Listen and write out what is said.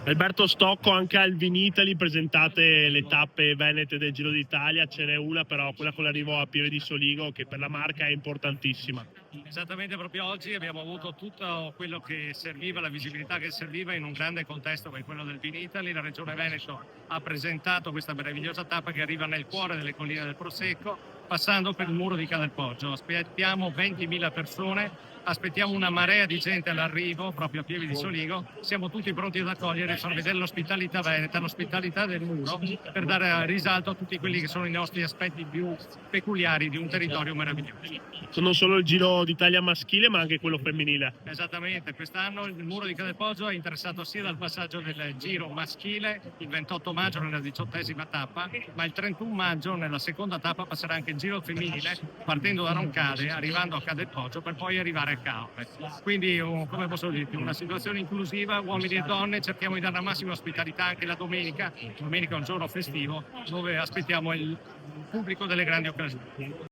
Alberto Stocco, anche al Vinitaly presentate le tappe venete del Giro d'Italia, ce n'è una però, quella con l'arrivo a Pieve di Soligo, che per la marca è importantissima. Esattamente, proprio oggi abbiamo avuto tutto quello che serviva, la visibilità che serviva in un grande contesto come quello del Vinitaly. La Regione Veneto ha presentato questa meravigliosa tappa che arriva nel cuore delle colline del Prosecco, passando per il muro di Cadelpoggio. Aspettiamo 20.000 persone, aspettiamo una marea di gente all'arrivo proprio a Pieve di Soligo. Siamo tutti pronti ad accogliere e far vedere l'ospitalità veneta, l'ospitalità del muro, per dare risalto a tutti quelli che sono i nostri aspetti più peculiari di un territorio meraviglioso. Non solo il Giro d'Italia maschile ma anche quello femminile. Esattamente, quest'anno il muro di Cadelpoggio è interessato sia dal passaggio del Giro maschile il 28 maggio nella 18ª tappa, ma il 31 maggio nella seconda tappa passerà anche il Giro femminile partendo da Roncade, arrivando a Cadelpoggio per poi arrivare a Caorle. Quindi, come posso dirti, una situazione inclusiva, uomini e donne, cerchiamo di dare la massima ospitalità anche la domenica. Domenica è un giorno festivo dove aspettiamo il pubblico delle grandi occasioni.